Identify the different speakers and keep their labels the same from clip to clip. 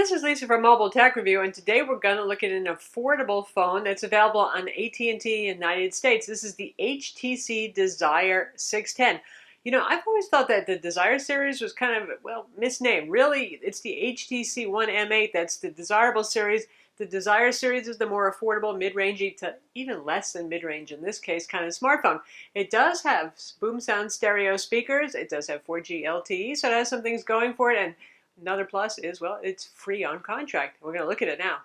Speaker 1: This is Lisa from Mobile Tech Review, and today we're going to look at an affordable phone that's available on AT&T United States. This is the HTC Desire 610. You know, I've always thought that the Desire series was kind of, well, misnamed. Really, it's the HTC One M8 that's the desirable series. The Desire series is the more affordable, mid-rangey to even less than mid-range in this case kind of smartphone. It does have boom sound stereo speakers. It does have 4G LTE, so it has some things going for it. And another plus is, well, it's free on contract. We're going to look at it now.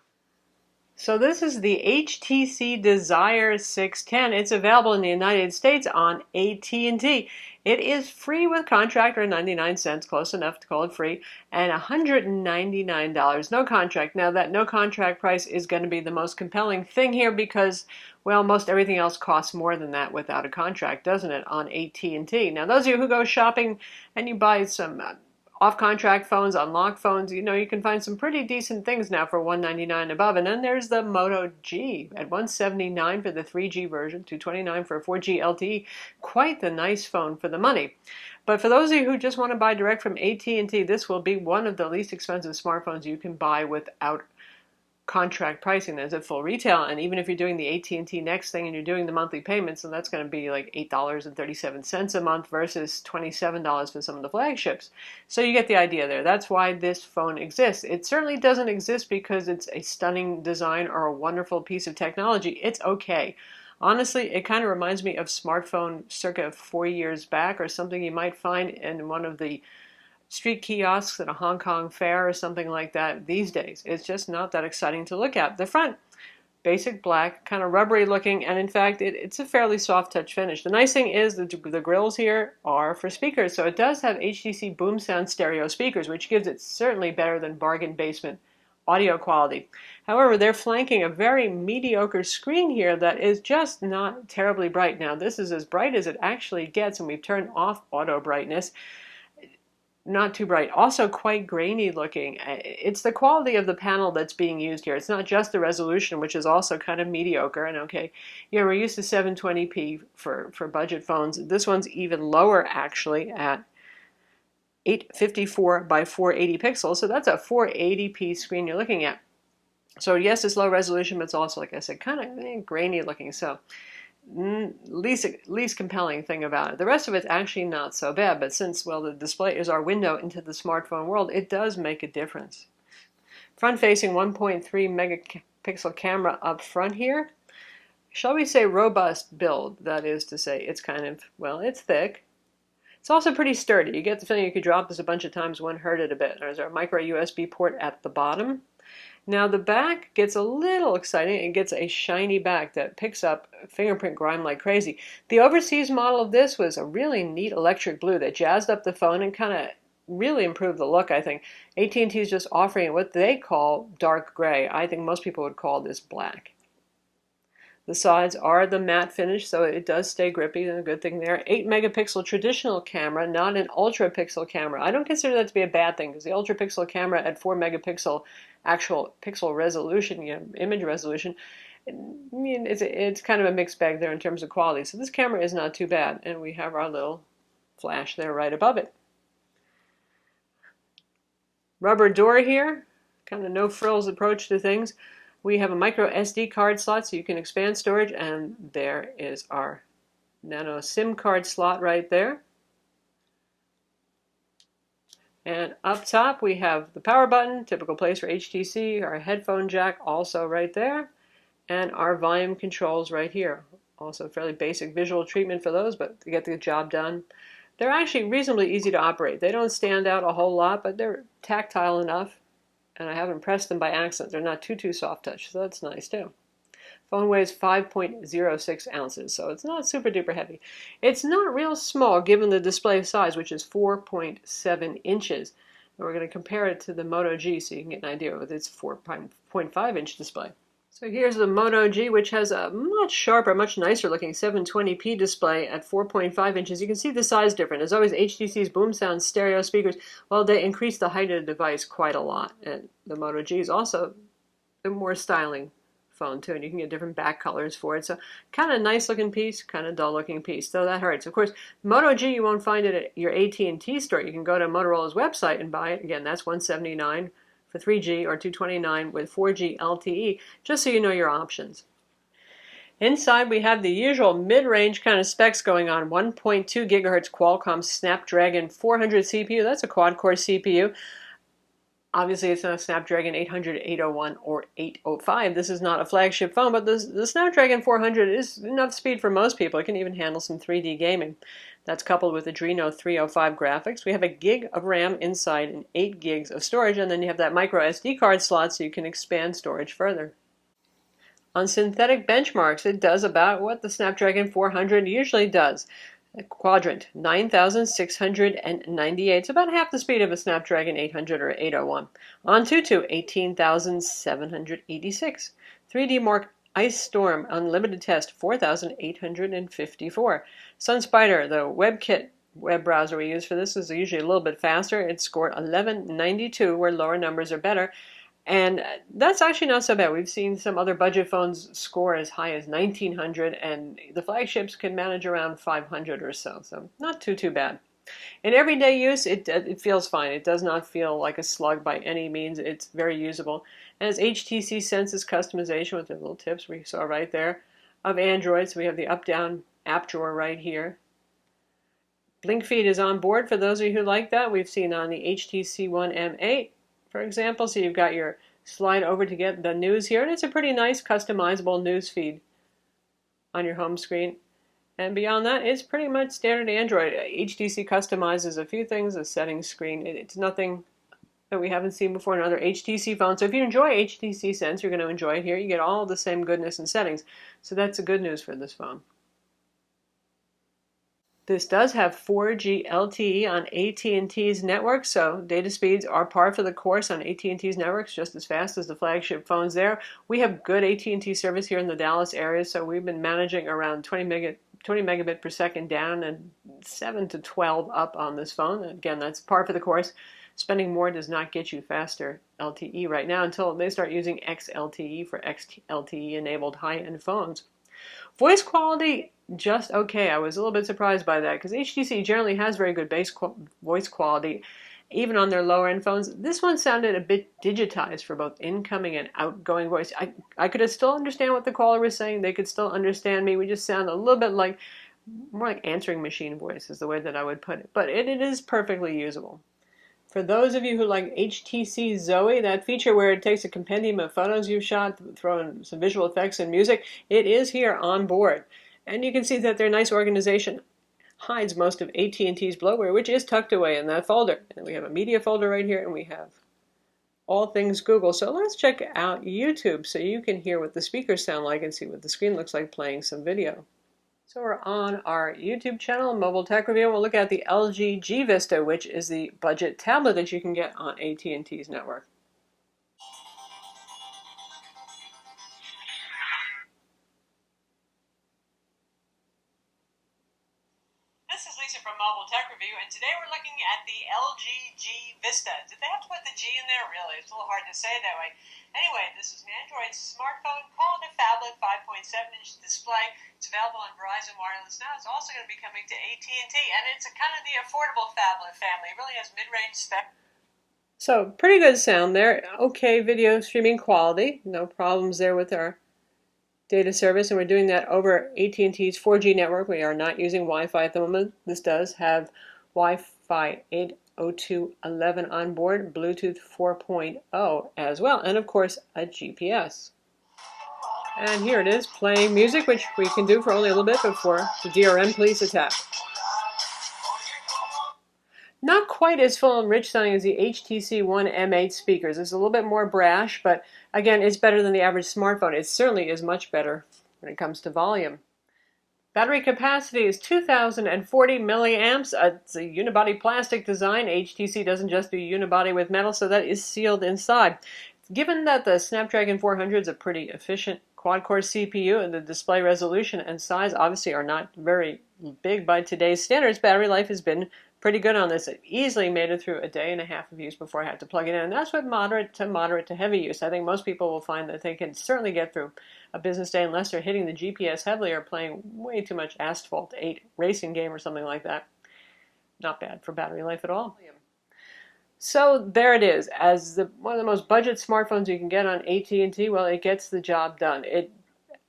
Speaker 1: So this is the HTC Desire 610. It's available in the United States on AT&T. It is free with contract, or 99 cents, close enough to call it free, and $199, no contract. Now that no contract price is going to be the most compelling thing here because, well, most everything else costs more than that without a contract, doesn't it, on AT&T. Now those of you who go shopping and you buy some off-contract phones, unlocked phones, you know, you can find some pretty decent things now for $199 above. And then there's the Moto G at $179 for the 3G version, $229 for a 4G LTE. Quite the nice phone for the money. But for those of you who just want to buy direct from AT&T, this will be one of the least expensive smartphones you can buy without contract pricing. There's at full retail, and even if you're doing the AT&T Next thing and you're doing the monthly payments, and that's going to be like $8.37 a month versus $27 for some of the flagships. So you get the idea there. That's why this phone exists. It certainly doesn't exist because it's a stunning design or a wonderful piece of technology. It's okay. Honestly, it kind of reminds me of smartphone circa 4 years back, or something you might find in one of the street kiosks at a Hong Kong fair or something like that these days. It's just not that exciting to look at. The front, basic black, kind of rubbery looking, and in fact it's a fairly soft touch finish. The nice thing is that the grills here are for speakers, so it does have HTC boom sound stereo speakers, which gives it certainly better than bargain basement audio quality. However, they're flanking a very mediocre screen here that is just not terribly bright. Now this is as bright as it actually gets, and we've turned off auto brightness. Not too bright. Also quite grainy looking. It's the quality of the panel that's being used here. It's not just the resolution, which is also kind of mediocre. And okay, yeah, we're used to 720p for budget phones. This one's even lower actually at 854 by 480 pixels. So that's a 480p screen you're looking at. So yes, it's low resolution, but it's also, like I said, kind of grainy looking. So least compelling thing about it. The rest of it's actually not so bad, but since, well, the display is our window into the smartphone world, it does make a difference. Front-facing 1.3 megapixel camera up front here. Shall we say robust build? That is to say, it's kind of, well, it's thick. It's also pretty sturdy. You get the feeling you could drop this a bunch of times, wouldn't hurt it a bit. There's our micro USB port at the bottom. Now the back gets a little exciting. It gets a shiny back that picks up fingerprint grime like crazy. The overseas model of this was a really neat electric blue that jazzed up the phone and kind of really improved the look, I think. AT&T is just offering what they call dark gray. I think most people would call this black. The sides are the matte finish, so it does stay grippy, and a good thing there. 8 megapixel traditional camera, not an ultra pixel camera. I don't consider that to be a bad thing, because the ultra pixel camera at 4 megapixel actual pixel resolution, you know, image resolution, I mean, it's kind of a mixed bag there in terms of quality. So this camera is not too bad, and we have our little flash there right above it. Rubber door here, kind of no frills approach to things. We have a micro SD card slot so you can expand storage, and there is our nano SIM card slot right there. And up top we have the power button, typical place for HTC, our headphone jack also right there, and our volume controls right here. Also fairly basic visual treatment for those, but to get the job done. They're actually reasonably easy to operate. They don't stand out a whole lot, but they're tactile enough. And I haven't pressed them by accident. They're not too soft touch, so that's nice too. Phone weighs 5.06 ounces, so it's not super duper heavy. It's not real small given the display size, which is 4.7 inches. And we're going to compare it to the Moto G so you can get an idea of its 4.5 inch display. So here's the Moto G, which has a much sharper, much nicer looking 720p display at 4.5 inches. You can see the size difference. As always, HTC's boom sound stereo speakers, well, they increase the height of the device quite a lot. And the Moto G is also a more styling phone too, and you can get different back colors for it. So kind of nice looking piece, kind of dull looking piece. So that hurts. Of course, Moto G you won't find it at your AT&T store. You can go to Motorola's website and buy it. Again, that's $179 for 3G or 229 with 4G LTE, just so you know your options. Inside, we have the usual mid-range kind of specs going on. 1.2 gigahertz Qualcomm Snapdragon 400 CPU. That's a quad-core CPU. Obviously, it's not a Snapdragon 800, 801, or 805. This is not a flagship phone, but the Snapdragon 400 is enough speed for most people. It can even handle some 3D gaming. That's coupled with Adreno 305 graphics. We have a gig of RAM inside and 8 gigs of storage, and then you have that microSD card slot so you can expand storage further. On synthetic benchmarks, it does about what the Snapdragon 400 usually does. A quadrant, 9,698. It's about half the speed of a Snapdragon 800 or 801. Antutu, 18,786. 3D Mark Ice Storm Unlimited Test, 4,854. SunSpider, the WebKit web browser we use for this, is usually a little bit faster. It scored 1192, where lower numbers are better. And that's actually not so bad. We've seen some other budget phones score as high as 1900, and the flagships can manage around 500 or so. So not too bad. In everyday use, it feels fine. It does not feel like a slug by any means. It's very usable. And it's HTC Sense's customization with the little tips we saw right there of Android. So we have the up-down app drawer right here. Blink feed is on board for those of you who like that. We've seen on the HTC One M8. For example, so you've got your slide over to get the news here, and it's a pretty nice customizable news feed on your home screen. And beyond that, it's pretty much standard Android. HTC customizes a few things, a settings screen. It's nothing that we haven't seen before in other HTC phones. So if you enjoy HTC Sense, you're going to enjoy it here. You get all the same goodness and settings. So that's the good news for this phone. This does have 4G LTE on AT&T's network, so data speeds are par for the course on AT&T's networks, just as fast as the flagship phones there. We have good AT&T service here in the Dallas area, so we've been managing around 20 megabit per second down and 7 to 12 up on this phone. Again, that's par for the course. Spending more does not get you faster LTE right now until they start using XLTE for XLTE-enabled high-end phones. Voice quality, just okay. I was a little bit surprised by that because HTC generally has very good voice quality, even on their lower-end phones. This one sounded a bit digitized for both incoming and outgoing voice. I could still understand what the caller was saying. They could still understand me. We just sound a little bit like, more like answering machine voice is the way that I would put it. But it is perfectly usable. For those of you who like HTC Zoe, that feature where it takes a compendium of photos you've shot, throw in some visual effects and music, it is here on board. And you can see that their nice organization hides most of AT&T's bloatware, which is tucked away in that folder. And we have a media folder right here, and we have all things Google. So let's check out YouTube so you can hear what the speakers sound like and see what the screen looks like playing some video. So we're on our YouTube channel, Mobile Tech Review. We'll look at the LG G Vista, which is the budget tablet that you can get on AT&T's network. This is Lisa from Mobile Tech Review, and today we're looking at the LG G Vista. Did they have to put the G in there? Really? It's a little hard to say that way. Anyway, this is an Android smartphone called a phablet, 5.7-inch display. It's available on Verizon Wireless now. It's also going to be coming to AT&T, and it's kind of the affordable phablet family. It really has mid-range spec. So, pretty good sound there. Okay video streaming quality. No problems there with our data service, and we're doing that over AT&T's 4G network. We are not using Wi-Fi at the moment. This does have Wi-Fi 802.11 on board, Bluetooth 4.0 as well, and of course a GPS. And here it is playing music, which we can do for only a little bit before the DRM police attack. Not quite as full and rich sounding as the HTC One M8 speakers. It's a little bit more brash, but again, it's better than the average smartphone. It certainly is much better when it comes to volume. Battery capacity is 2,040 milliamps. It's a unibody plastic design. HTC doesn't just do unibody with metal, so that is sealed inside. Given that the Snapdragon 400 is a pretty efficient quad-core CPU, and the display resolution and size obviously are not very big by today's standards, battery life has been pretty good on this. It easily made it through a day and a half of use before I had to plug it in, and that's what moderate to heavy use. I think most people will find that they can certainly get through a business day unless they're hitting the GPS heavily or playing way too much Asphalt 8 racing game or something like that. Not bad for battery life at all. So there it is. As one of the most budget smartphones you can get on AT&T, well, it gets the job done. It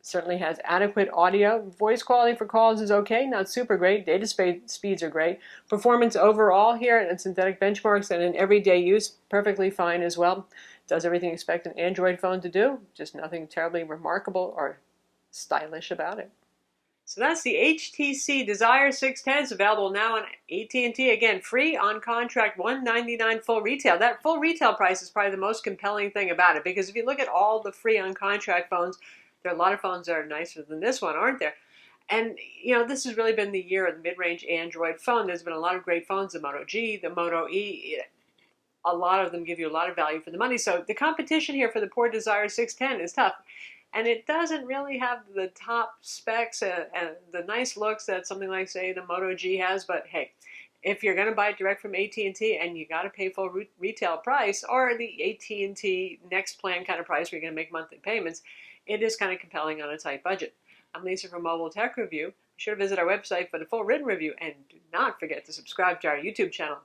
Speaker 1: certainly has adequate audio. Voice quality for calls is okay, not super great. Data speeds are great. Performance overall here and synthetic benchmarks and in everyday use, perfectly fine as well. Does everything you expect an Android phone to do, just nothing terribly remarkable or stylish about it. So that's the HTC Desire 610. It's available now on AT&T. Again, free on contract, $199 full retail. That full retail price is probably the most compelling thing about it, because if you look at all the free on contract phones, there are a lot of phones that are nicer than this one, aren't there? And, this has really been the year of the mid-range Android phone. There's been a lot of great phones, the Moto G, the Moto E. A lot of them give you a lot of value for the money. So the competition here for the poor Desire 610 is tough. And it doesn't really have the top specs and the nice looks that something like, say, the Moto G has. But hey, if you're going to buy it direct from AT&T and you got to pay full retail price, or the AT&T next plan kind of price where you're going to make monthly payments, it is kind of compelling on a tight budget. I'm Lisa from Mobile Tech Review. Be sure to visit our website for the full written review, and do not forget to subscribe to our YouTube channel.